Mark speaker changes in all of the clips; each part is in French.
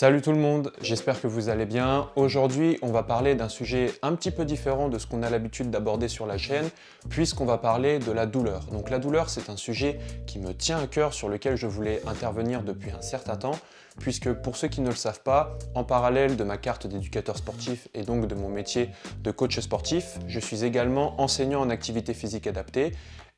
Speaker 1: Salut tout le monde, j'espère que vous allez bien. Aujourd'hui, on va parler d'un sujet un petit peu différent de ce qu'on a l'habitude d'aborder sur la chaîne, puisqu'on va parler de la douleur. Donc la douleur, c'est un sujet qui me tient à cœur, sur lequel je voulais intervenir depuis un certain temps, puisque pour ceux qui ne le savent pas, en parallèle de ma carte d'éducateur sportif et donc de mon métier de coach sportif, je suis également enseignant en activité physique adaptée,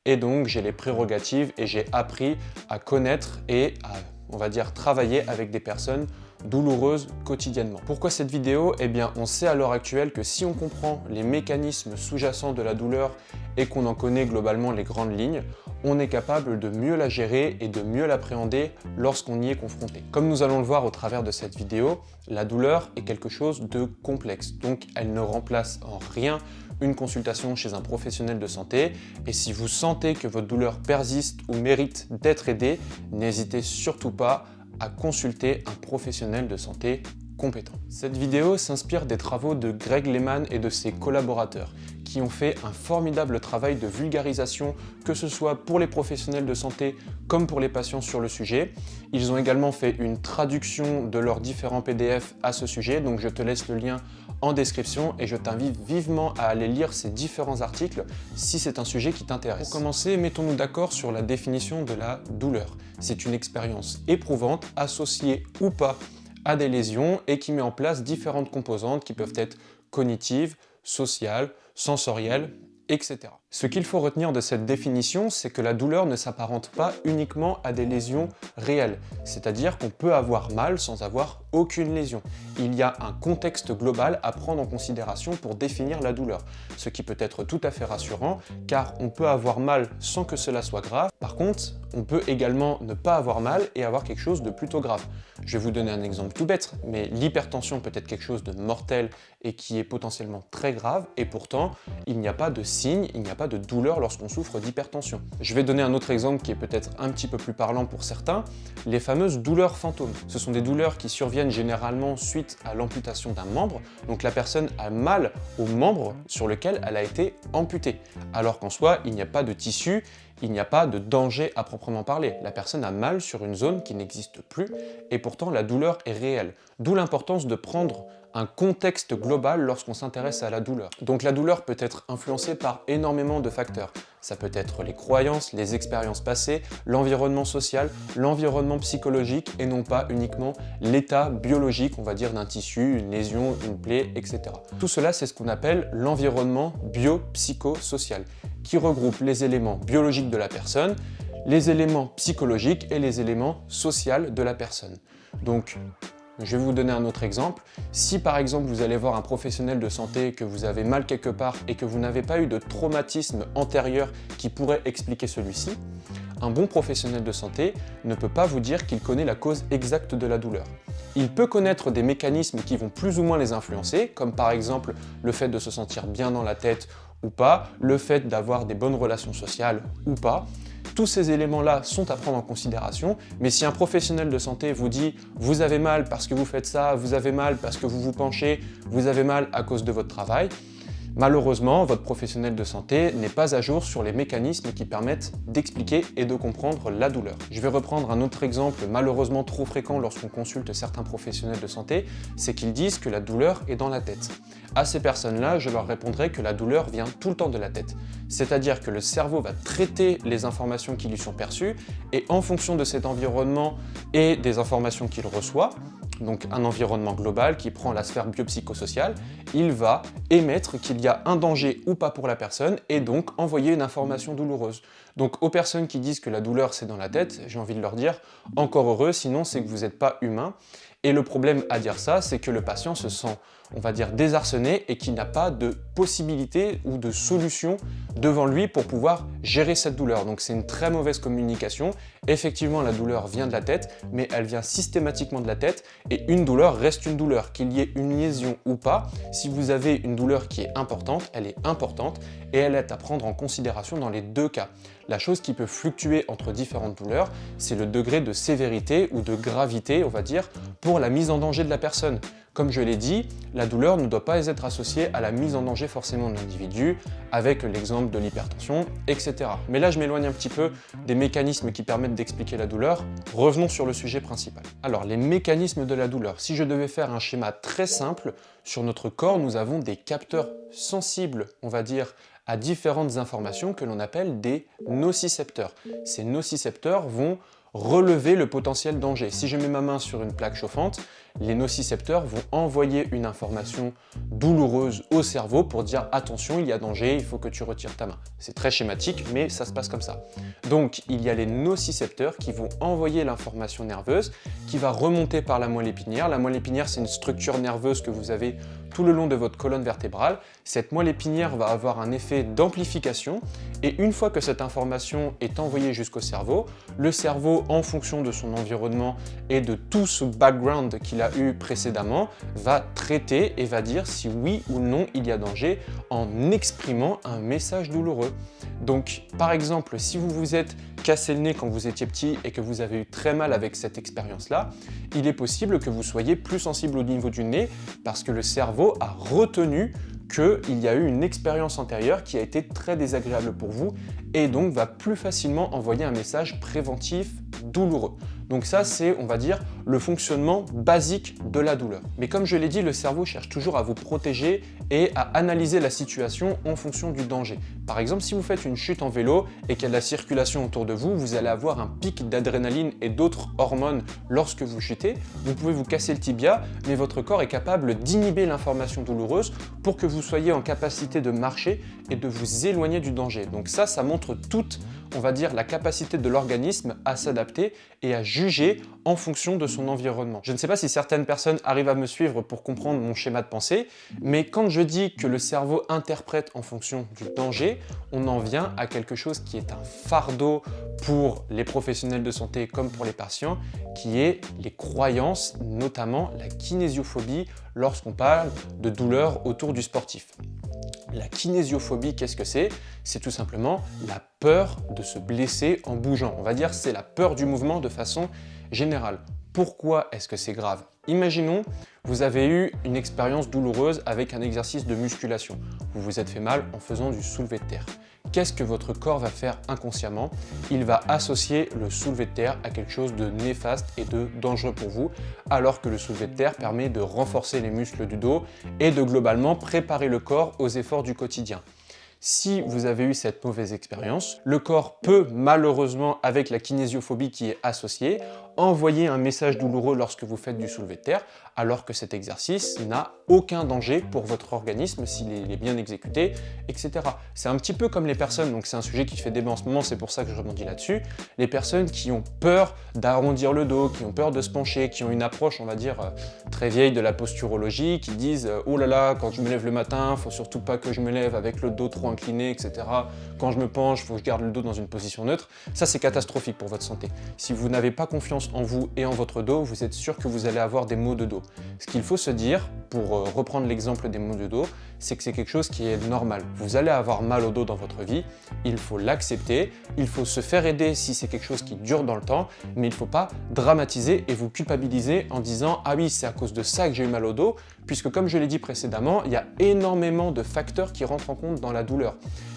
Speaker 1: et donc j'ai les prérogatives et j'ai appris à connaître et à, on va dire, travailler avec des personnes douloureuse quotidiennement. Pourquoi cette vidéo? Eh bien, on sait à l'heure actuelle que si on comprend les mécanismes sous-jacents de la douleur et qu'on en connaît globalement les grandes lignes, on est capable de mieux la gérer et de mieux l'appréhender lorsqu'on y est confronté. Comme nous allons le voir au travers de cette vidéo, la douleur est quelque chose de complexe, donc elle ne remplace en rien une consultation chez un professionnel de santé, et si vous sentez que votre douleur persiste ou mérite d'être aidée, n'hésitez surtout pas à consulter un professionnel de santé compétent. Cette vidéo s'inspire des travaux de Greg Lehman et de ses collaborateurs qui ont fait un formidable travail de vulgarisation, que ce soit pour les professionnels de santé comme pour les patients sur le sujet. Ils ont également fait une traduction de leurs différents PDF à ce sujet, donc je te laisse le lien en description et je t'invite vivement à aller lire ces différents articles si c'est un sujet qui t'intéresse. Pour commencer, mettons-nous d'accord sur la définition de la douleur. C'est une expérience éprouvante associée ou pas à des lésions et qui met en place différentes composantes qui peuvent être cognitives, sociales, sensorielles, etc. Ce qu'il faut retenir de cette définition, c'est que la douleur ne s'apparente pas uniquement à des lésions réelles, c'est-à-dire qu'on peut avoir mal sans avoir aucune lésion. Il y a un contexte global à prendre en considération pour définir la douleur, ce qui peut être tout à fait rassurant, car on peut avoir mal sans que cela soit grave. Par contre, on peut également ne pas avoir mal et avoir quelque chose de plutôt grave. Je vais vous donner un exemple tout bête, mais l'hypertension peut être quelque chose de mortel et qui est potentiellement très grave, et pourtant, il n'y a pas de signe, il n'y a pas de douleur lorsqu'on souffre d'hypertension. Je vais donner un autre exemple qui est peut-être un petit peu plus parlant pour certains, les fameuses douleurs fantômes. Ce sont des douleurs qui surviennent généralement suite à l'amputation d'un membre, donc la personne a mal au membre sur lequel elle a été amputée, alors qu'en soi, il n'y a pas de tissu, il n'y a pas de danger à proprement parler. La personne a mal sur une zone qui n'existe plus et pourtant la douleur est réelle. D'où l'importance de prendre un contexte global lorsqu'on s'intéresse à la douleur. Donc la douleur peut être influencée par énormément de facteurs. Ça peut être les croyances, les expériences passées, l'environnement social, l'environnement psychologique et non pas uniquement l'état biologique, on va dire, d'un tissu, une lésion, une plaie, etc. Tout cela, c'est ce qu'on appelle l'environnement biopsychosocial, qui regroupe les éléments biologiques de la personne, les éléments psychologiques et les éléments sociaux de la personne. Donc, je vais vous donner un autre exemple. Si par exemple vous allez voir un professionnel de santé, que vous avez mal quelque part et que vous n'avez pas eu de traumatisme antérieur qui pourrait expliquer celui-ci, un bon professionnel de santé ne peut pas vous dire qu'il connaît la cause exacte de la douleur. Il peut connaître des mécanismes qui vont plus ou moins les influencer, comme par exemple le fait de se sentir bien dans la tête ou pas, le fait d'avoir des bonnes relations sociales ou pas. Tous ces éléments-là sont à prendre en considération, mais si un professionnel de santé vous dit « vous avez mal parce que vous faites ça, vous avez mal parce que vous vous penchez, vous avez mal à cause de votre travail », malheureusement, votre professionnel de santé n'est pas à jour sur les mécanismes qui permettent d'expliquer et de comprendre la douleur. Je vais reprendre un autre exemple malheureusement trop fréquent lorsqu'on consulte certains professionnels de santé, c'est qu'ils disent que la douleur est dans la tête. À ces personnes-là, je leur répondrai que la douleur vient tout le temps de la tête. C'est-à-dire que le cerveau va traiter les informations qui lui sont perçues et en fonction de cet environnement et des informations qu'il reçoit, donc un environnement global qui prend la sphère biopsychosociale, il va émettre qu'il y a un danger ou pas pour la personne et donc envoyer une information douloureuse. Donc aux personnes qui disent que la douleur c'est dans la tête, j'ai envie de leur dire encore heureux, sinon c'est que vous n'êtes pas humain. Et le problème à dire ça, c'est que le patient se sent, on va dire, désarçonné et qu'il n'a pas de possibilité ou de solution devant lui pour pouvoir gérer cette douleur. Donc c'est une très mauvaise communication. Effectivement, la douleur vient de la tête, mais elle vient systématiquement de la tête et une douleur reste une douleur. Qu'il y ait une lésion ou pas, si vous avez une douleur qui est importante, elle est importante et elle est à prendre en considération dans les deux cas. La chose qui peut fluctuer entre différentes douleurs, c'est le degré de sévérité ou de gravité, on va dire, pour la mise en danger de la personne. Comme je l'ai dit, la douleur ne doit pas être associée à la mise en danger forcément de l'individu, avec l'exemple de l'hypertension, etc. Mais là, je m'éloigne un petit peu des mécanismes qui permettent d'expliquer la douleur. Revenons sur le sujet principal. Alors, les mécanismes de la douleur. Si je devais faire un schéma très simple, sur notre corps, nous avons des capteurs sensibles, on va dire, à différentes informations que l'on appelle des nocicepteurs. Ces nocicepteurs vont relever le potentiel danger. Si je mets ma main sur une plaque chauffante, les nocicepteurs vont envoyer une information douloureuse au cerveau pour dire « attention, il y a danger, il faut que tu retires ta main ». C'est très schématique, mais ça se passe comme ça. Donc, il y a les nocicepteurs qui vont envoyer l'information nerveuse qui va remonter par la moelle épinière. La moelle épinière, c'est une structure nerveuse que vous avez tout le long de votre colonne vertébrale. Cette moelle épinière va avoir un effet d'amplification et une fois que cette information est envoyée jusqu'au cerveau, le cerveau, en fonction de son environnement et de tout ce background qu'il a eu précédemment, va traiter et va dire si oui ou non il y a danger en exprimant un message douloureux. Donc, par exemple, si vous vous êtes cassé le nez quand vous étiez petit et que vous avez eu très mal avec cette expérience-là, il est possible que vous soyez plus sensible au niveau du nez parce que le cerveau a retenu qu'il y a eu une expérience antérieure qui a été très désagréable pour vous et donc va plus facilement envoyer un message préventif douloureux. Donc ça, c'est, on va dire, le fonctionnement basique de la douleur. Mais comme je l'ai dit, le cerveau cherche toujours à vous protéger et à analyser la situation en fonction du danger. Par exemple, si vous faites une chute en vélo et qu'il y a de la circulation autour de vous, vous allez avoir un pic d'adrénaline et d'autres hormones lorsque vous chutez. Vous pouvez vous casser le tibia, mais votre corps est capable d'inhiber l'information douloureuse pour que vous soyez en capacité de marcher et de vous éloigner du danger. Donc ça montre toute, on va dire, la capacité de l'organisme à s'adapter et à juger en fonction de son environnement. Je ne sais pas si certaines personnes arrivent à me suivre pour comprendre mon schéma de pensée, mais quand je dis que le cerveau interprète en fonction du danger, on en vient à quelque chose qui est un fardeau pour les professionnels de santé comme pour les patients, qui est les croyances, notamment la kinésiophobie lorsqu'on parle de douleur autour du sportif. La kinésiophobie, qu'est-ce que c'est? C'est tout simplement la peur de se blesser en bougeant. On va dire c'est la peur du mouvement de façon générale. Pourquoi est-ce que c'est grave? Imaginons, vous avez eu une expérience douloureuse avec un exercice de musculation. Vous vous êtes fait mal en faisant du soulevé de terre. Qu'est-ce que votre corps va faire inconsciemment? Il va associer le soulevé de terre à quelque chose de néfaste et de dangereux pour vous, alors que le soulevé de terre permet de renforcer les muscles du dos et de globalement préparer le corps aux efforts du quotidien. Si vous avez eu cette mauvaise expérience, le corps peut malheureusement, avec la kinésiophobie qui est associée, envoyer un message douloureux lorsque vous faites du soulevé de terre, alors que cet exercice n'a aucun danger pour votre organisme s'il est bien exécuté, etc. C'est un petit peu comme les personnes, donc c'est un sujet qui fait débat en ce moment, c'est pour ça que je rebondis là-dessus, les personnes qui ont peur d'arrondir le dos, qui ont peur de se pencher, qui ont une approche, on va dire, très vieille de la posturologie, qui disent « Oh là là, quand je me lève le matin, faut surtout pas que je me lève avec le dos trop incliné, etc. Quand je me penche, il faut que je garde le dos dans une position neutre. » Ça, c'est catastrophique pour votre santé. Si vous n'avez pas confiance en vous et en votre dos, vous êtes sûr que vous allez avoir des maux de dos. Ce qu'il faut se dire, pour reprendre l'exemple des maux de dos, c'est que c'est quelque chose qui est normal. Vous allez avoir mal au dos dans votre vie, il faut l'accepter, il faut se faire aider si c'est quelque chose qui dure dans le temps, mais il ne faut pas dramatiser et vous culpabiliser en disant « Ah oui, c'est à cause de ça que j'ai eu mal au dos », puisque comme je l'ai dit précédemment, il y a énormément de facteurs qui rentrent en compte dans la douleur.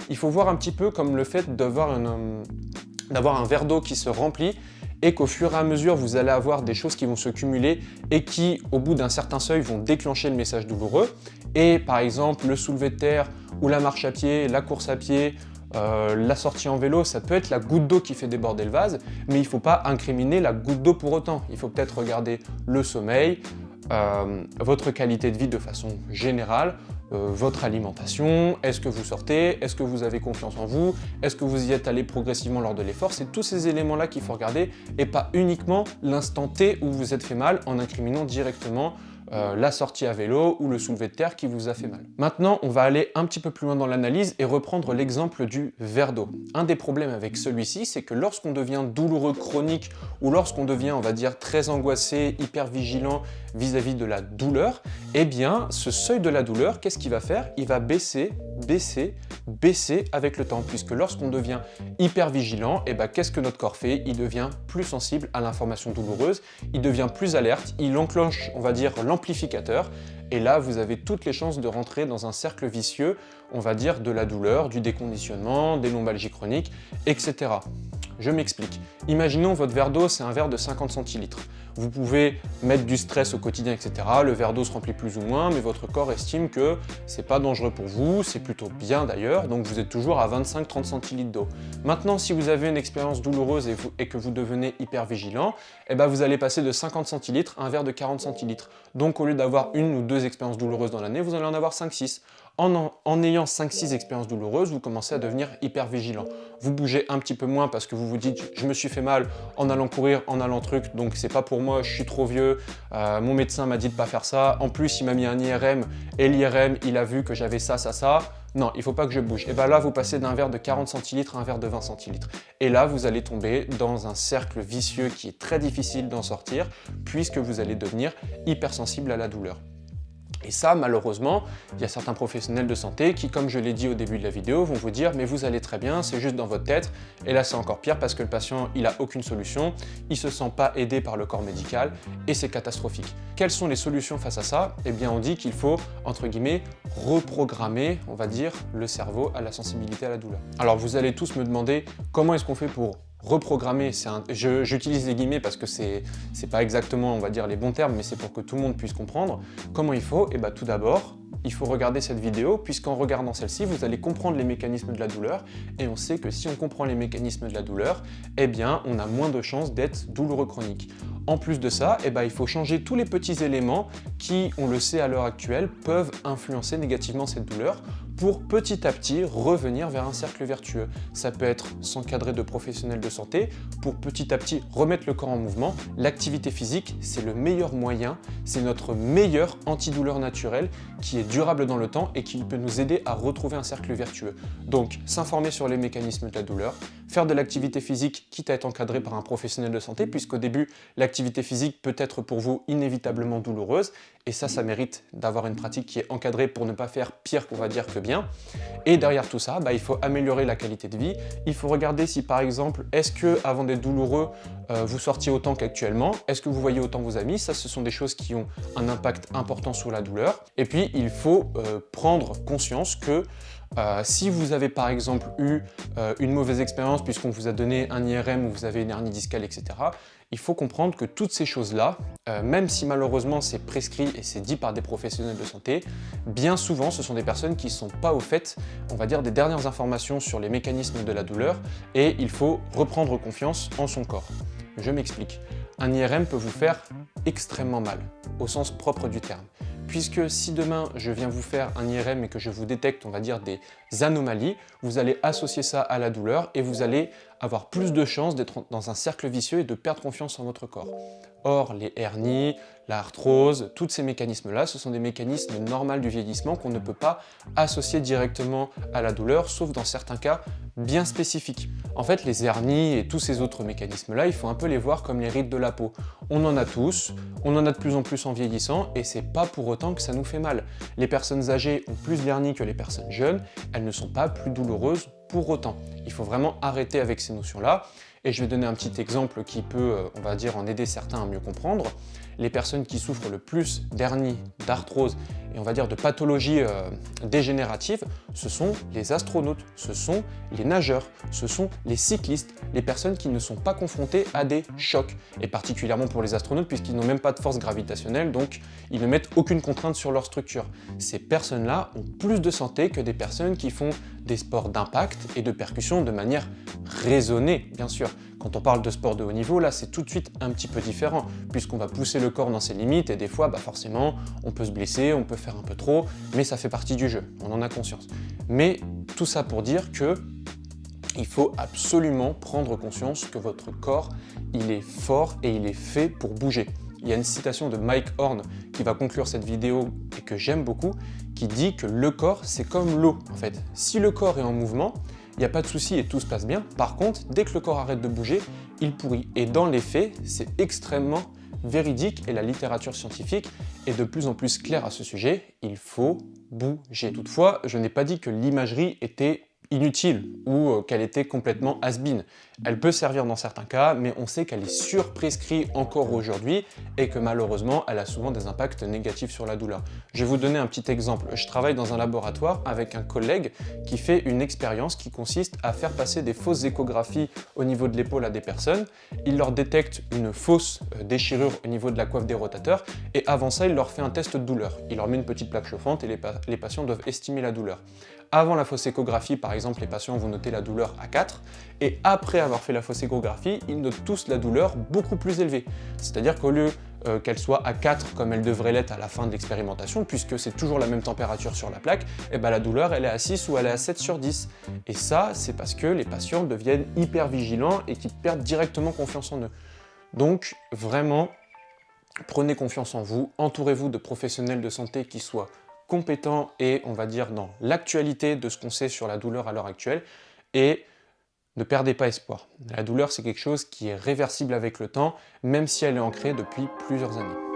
Speaker 1: Il faut voir un petit peu comme le fait d'avoir un verre d'eau qui se remplit et qu'au fur et à mesure, vous allez avoir des choses qui vont se cumuler et qui, au bout d'un certain seuil, vont déclencher le message douloureux. Et par exemple, le soulevé de terre ou la marche à pied, la course à pied, la sortie en vélo, ça peut être la goutte d'eau qui fait déborder le vase, mais il ne faut pas incriminer la goutte d'eau pour autant. Il faut peut-être regarder le sommeil, votre qualité de vie de façon générale, votre alimentation, est-ce que vous sortez, est-ce que vous avez confiance en vous, est-ce que vous y êtes allé progressivement lors de l'effort. C'est tous ces éléments-là qu'il faut regarder et pas uniquement l'instant T où vous vous êtes fait mal en incriminant directement la sortie à vélo ou le soulevé de terre qui vous a fait mal. Maintenant, on va aller un petit peu plus loin dans l'analyse et reprendre l'exemple du verre d'eau. Un des problèmes avec celui-ci, c'est que lorsqu'on devient douloureux chronique ou lorsqu'on devient, on va dire, très angoissé, hyper vigilant vis-à-vis de la douleur, eh bien, ce seuil de la douleur, qu'est-ce qu'il va faire? Il va baisser, baisser, baisser avec le temps, puisque lorsqu'on devient hyper vigilant, eh ben, qu'est-ce que notre corps fait? Il devient plus sensible à l'information douloureuse, il devient plus alerte, il enclenche, on va dire, l'amplification amplificateur. Et là, vous avez toutes les chances de rentrer dans un cercle vicieux, on va dire de la douleur, du déconditionnement, des lombalgies chroniques, etc. Je m'explique. Imaginons votre verre d'eau, c'est un verre de 50 centilitres. Vous pouvez mettre du stress au quotidien, etc. Le verre d'eau se remplit plus ou moins, mais votre corps estime que c'est pas dangereux pour vous, c'est plutôt bien d'ailleurs, donc vous êtes toujours à 25-30 centilitres d'eau. Maintenant, si vous avez une expérience douloureuse et que vous devenez hyper vigilant, eh ben vous allez passer de 50 centilitres à un verre de 40 centilitres. Donc au lieu d'avoir une ou deux expériences douloureuses dans l'année, vous allez en avoir 5-6. En ayant 5-6 expériences douloureuses, vous commencez à devenir hyper vigilant. Vous bougez un petit peu moins parce que vous vous dites « je me suis fait mal en allant courir, en allant truc, donc c'est pas pour moi, je suis trop vieux, mon médecin m'a dit de pas faire ça, en plus il m'a mis un IRM et l'IRM il a vu que j'avais ça, non, il faut pas que je bouge. » Et bien là, vous passez d'un verre de 40 centilitres à un verre de 20 centilitres. Et là, vous allez tomber dans un cercle vicieux qui est très difficile d'en sortir puisque vous allez devenir hypersensible à la douleur. Et ça, malheureusement, il y a certains professionnels de santé qui, comme je l'ai dit au début de la vidéo, vont vous dire « mais vous allez très bien, c'est juste dans votre tête ». Et là, c'est encore pire parce que le patient, il n'a aucune solution, il ne se sent pas aidé par le corps médical et c'est catastrophique. Quelles sont les solutions face à ça? Eh bien, on dit qu'il faut, entre guillemets, reprogrammer, on va dire, le cerveau à la sensibilité à la douleur. Alors, vous allez tous me demander comment est-ce qu'on fait pour reprogrammer, j'utilise les guillemets parce que c'est pas exactement, on va dire, les bons termes, mais c'est pour que tout le monde puisse comprendre. Comment il faut? Eh bien, tout d'abord, il faut regarder cette vidéo, puisqu'en regardant celle-ci, vous allez comprendre les mécanismes de la douleur, et on sait que si on comprend les mécanismes de la douleur, eh bien, on a moins de chances d'être douloureux chronique. En plus de ça, eh ben, il faut changer tous les petits éléments qui, on le sait à l'heure actuelle, peuvent influencer négativement cette douleur pour petit à petit revenir vers un cercle vertueux. Ça peut être s'encadrer de professionnels de santé pour petit à petit remettre le corps en mouvement. L'activité physique, c'est le meilleur moyen, c'est notre meilleur antidouleur naturel qui est durable dans le temps et qui peut nous aider à retrouver un cercle vertueux. Donc, s'informer sur les mécanismes de la douleur, faire de l'activité physique quitte à être encadré par un professionnel de santé, puisqu'au début, l'activité physique peut être pour vous inévitablement douloureuse, et ça mérite d'avoir une pratique qui est encadrée pour ne pas faire pire, on va dire, que bien. Et derrière tout ça, il faut améliorer la qualité de vie. Il faut regarder si par exemple, est-ce que avant d'être douloureux, vous sortiez autant qu'actuellement? Est-ce que vous voyez autant vos amis? Ça, ce sont des choses qui ont un impact important sur la douleur. Et puis, il faut prendre conscience que si vous avez par exemple eu une mauvaise expérience puisqu'on vous a donné un IRM ou vous avez une hernie discale, etc., il faut comprendre que toutes ces choses-là, même si malheureusement c'est prescrit et c'est dit par des professionnels de santé, bien souvent ce sont des personnes qui ne sont pas au fait, on va dire, des dernières informations sur les mécanismes de la douleur et il faut reprendre confiance en son corps. Je m'explique. Un IRM peut vous faire extrêmement mal, au sens propre du terme. Puisque si demain je viens vous faire un IRM et que je vous détecte, on va dire, des anomalies, vous allez associer ça à la douleur et vous allez avoir plus de chances d'être dans un cercle vicieux et de perdre confiance en votre corps. Or, les hernies, l'arthrose, tous ces mécanismes-là, ce sont des mécanismes normaux du vieillissement qu'on ne peut pas associer directement à la douleur, sauf dans certains cas bien spécifiques. En fait, les hernies et tous ces autres mécanismes-là, il faut un peu les voir comme les rides de la peau. On en a tous, on en a de plus en plus en vieillissant, et c'est pas pour autant que ça nous fait mal. Les personnes âgées ont plus d'hernies que les personnes jeunes, elles ne sont pas plus douloureuses pour autant. Il faut vraiment arrêter avec ces notions-là. Et je vais donner un petit exemple qui peut, on va dire, en aider certains à mieux comprendre. Les personnes qui souffrent le plus d'hernie, d'arthrose et on va dire de pathologies dégénératives, ce sont les astronautes, ce sont les nageurs, ce sont les cyclistes, les personnes qui ne sont pas confrontées à des chocs. Et particulièrement pour les astronautes puisqu'ils n'ont même pas de force gravitationnelle, donc ils ne mettent aucune contrainte sur leur structure. Ces personnes-là ont plus de santé que des personnes qui font des sports d'impact et de percussion de manière raisonnée, bien sûr. Quand on parle de sport de haut niveau, là, c'est tout de suite un petit peu différent, puisqu'on va pousser le corps dans ses limites, et des fois, forcément, on peut se blesser, on peut faire un peu trop, mais ça fait partie du jeu, on en a conscience. Mais tout ça pour dire que il faut absolument prendre conscience que votre corps, il est fort et il est fait pour bouger. Il y a une citation de Mike Horn qui va conclure cette vidéo et que j'aime beaucoup, qui dit que le corps, c'est comme l'eau, en fait. Si le corps est en mouvement, il n'y a pas de souci et tout se passe bien. Par contre, dès que le corps arrête de bouger, il pourrit. Et dans les faits, c'est extrêmement véridique et la littérature scientifique est de plus en plus claire à ce sujet. Il faut bouger. Toutefois, je n'ai pas dit que l'imagerie était inutile ou qu'elle était complètement has-been. Elle peut servir dans certains cas, mais on sait qu'elle est surprescrite encore aujourd'hui et que malheureusement, elle a souvent des impacts négatifs sur la douleur. Je vais vous donner un petit exemple. Je travaille dans un laboratoire avec un collègue qui fait une expérience qui consiste à faire passer des fausses échographies au niveau de l'épaule à des personnes. Il leur détecte une fausse déchirure au niveau de la coiffe des rotateurs et avant ça, il leur fait un test de douleur. Il leur met une petite plaque chauffante et les patients doivent estimer la douleur. Avant la fausse échographie, par exemple, les patients vont noter la douleur à 4, et après avoir fait la fausse échographie, ils notent tous la douleur beaucoup plus élevée. C'est-à-dire qu'au lieu qu'elle soit à 4 comme elle devrait l'être à la fin de l'expérimentation, puisque c'est toujours la même température sur la plaque, et ben la douleur elle est à 6 ou elle est à 7 sur 10. Et ça, c'est parce que les patients deviennent hyper vigilants et qu'ils perdent directement confiance en eux. Donc vraiment, prenez confiance en vous, entourez-vous de professionnels de santé qui soient compétents et, on va dire, dans l'actualité de ce qu'on sait sur la douleur à l'heure actuelle, et ne perdez pas espoir. La douleur, c'est quelque chose qui est réversible avec le temps, même si elle est ancrée depuis plusieurs années.